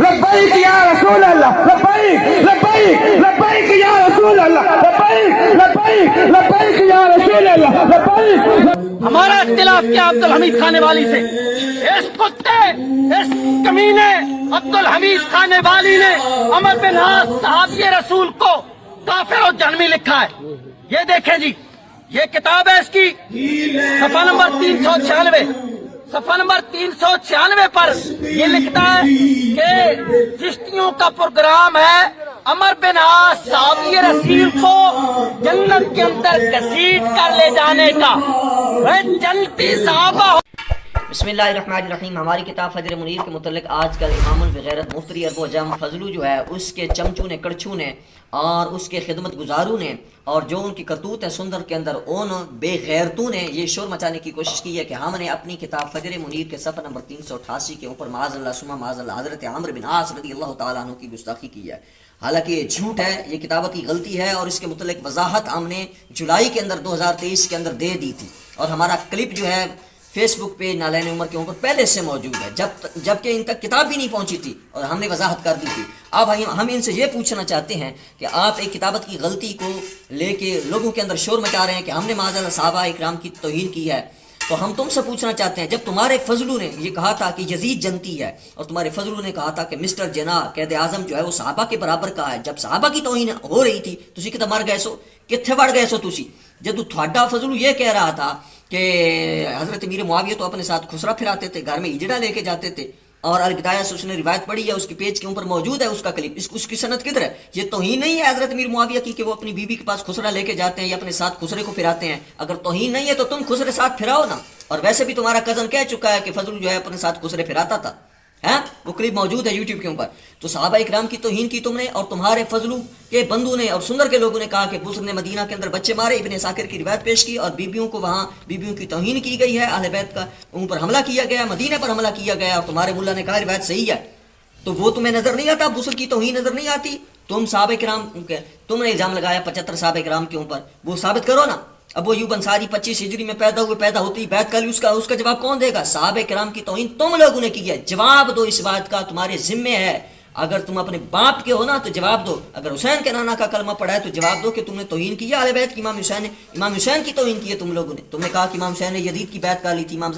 لبیک یا رسول اللہ، لبیک لبیک لبیک یا رسول اللہ، لبیک لبیک لبیک یا رسول اللہ، لبیک۔ ہمارا اختلاف کیا عبد الحمید کھانے والی سے؟ اس کتے، اس کمینے عبد الحمید کھانے والی نے عمر بن عاص صحابی رسول کو کافر و جہنمی لکھا ہے۔ یہ دیکھیں جی، یہ کتاب ہے اس کی صفحہ نمبر 396، صفحہ نمبر 396 پر یہ لکھتا ہے کہ چشتیوں کا پروگرام ہے عمر بن عاص صحابی رسول کو جنت کے اندر گھسیٹ کر لے جانے کا۔ جنتی صحابہ۔ بسم اللہ الرحمن الرحیم۔ ہماری کتاب فجر منیر کے متعلق آج کل امام البغیرت مفتری ارب و جم فضلو جو ہے اس کے چمچوں نے، کڑچھوں نے اور اس کے خدمت گزاروں نے اور جو ان کی کرتوت ہے سندر کے اندر، ان بے غیرتوں نے یہ شور مچانے کی کوشش کی ہے کہ ہم نے اپنی کتاب فجر منیر کے صفحہ نمبر 388 کے اوپر معاذ اللہ ثم معاذ اللہ حضرت عمرو بن عاص رضی اللہ تعالیٰ عنہ کی گستاخی کی ہے۔ حالانکہ یہ جھوٹ ہے، یہ کتابتی غلطی ہے اور اس کے متعلق وضاحت ہم نے جولائی کے اندر 2023 کے اندر دے دی تھی، اور ہمارا کلپ جو ہے فیس بک پہ نالین عمر کے اوپر پہلے سے موجود ہے، جبکہ ان تک کتاب بھی نہیں پہنچی تھی اور ہم نے وضاحت کر دی تھی۔ اب ہم ان سے یہ پوچھنا چاہتے ہیں کہ آپ ایک کتابت کی غلطی کو لے کے لوگوں کے اندر شور مچا رہے ہیں کہ ہم نے معاذ اللہ صحابہ اکرام کی توہین کی ہے، تو ہم تم سے پوچھنا چاہتے ہیں، جب تمہارے فضلوں نے یہ کہا تھا کہ یزید جنتی ہے اور تمہارے فضلوں نے کہا تھا کہ مسٹر جناح قائد اعظم جو ہے وہ صحابہ کے برابر کا ہے، جب صحابہ کی توہین ہو رہی تھی تسی کتے مر گئے سو، کتھے وڑ گئے سو تسی؟ جب تھوڑا فضل یہ کہہ رہا تھا کہ حضرت امیر معاویہ تو اپنے ساتھ خسرا پھراتے تھے، گھر میں اجڑا لے کے جاتے تھے، اور البدایہ سے اس نے روایت پڑھی ہے، اس کے پیج کے اوپر موجود ہے اس کا کلپ، اس کی سند کدھر ہے؟ یہ توہین نہیں ہے حضرت امیر معاویہ کی کہ وہ اپنی بیوی کے پاس خسرا لے کے جاتے ہیں یا اپنے ساتھ خسرے کو پھراتے ہیں؟ اگر توہین نہیں ہے تو تم خسرے ساتھ پھراؤ نا۔ اور ویسے بھی تمہارا کزن کہہ چکا ہے کہ فضل جو ہے اپنے ساتھ خسرے پھراتا تھا، وہ کلپ موجود ہے یوٹیوب کے اوپر۔ تو صحابہ اکرام کی توہین کی تم نے، اور تمہارے فضلوں کے بندوں نے اور سندر کے لوگوں نے کہا کہ بزرگ نے مدینہ کے اندر بچے مارے، ابن ساکر کی روایت پیش کی، اور بیبیوں کو وہاں بیبیوں کی توہین کی گئی ہے، اہل بیت کا ان پر حملہ کیا گیا، مدینہ پر حملہ کیا گیا، اور تمہارے ملا نے کہا روایت صحیح ہے۔ تو وہ تمہیں نظر نہیں آتا؟ بزرگ کی توہین نظر نہیں آتی؟ تم صحابہ کرام، تم نے الزام لگایا 75 صحابہ کرام کے اوپر، وہ ثابت کرو نا۔ ابو ایوب انصاری 25 ہجری میں پیدا ہوئے، پیدا ہوتے ہی بیعت کر لی، اس کا جواب کون دے گا؟ صحابہ کرام کی توہین تم لوگوں نے کی ہے، جواب دو اس بات کا، تمہارے ذمے ہے۔ اگر تم اپنے باپ کے ہو نا تو جواب دو، اگر حسین کے نانا کا کلمہ پڑھا ہے تو جواب دو کہ تم نے توہین کی ہے اہل بیت کی۔ امام حسین کی توہین کی ہے تم لوگوں نے، تم نے کہا کہ امام حسین نے یزید کی بیعت کر لی تھی، امام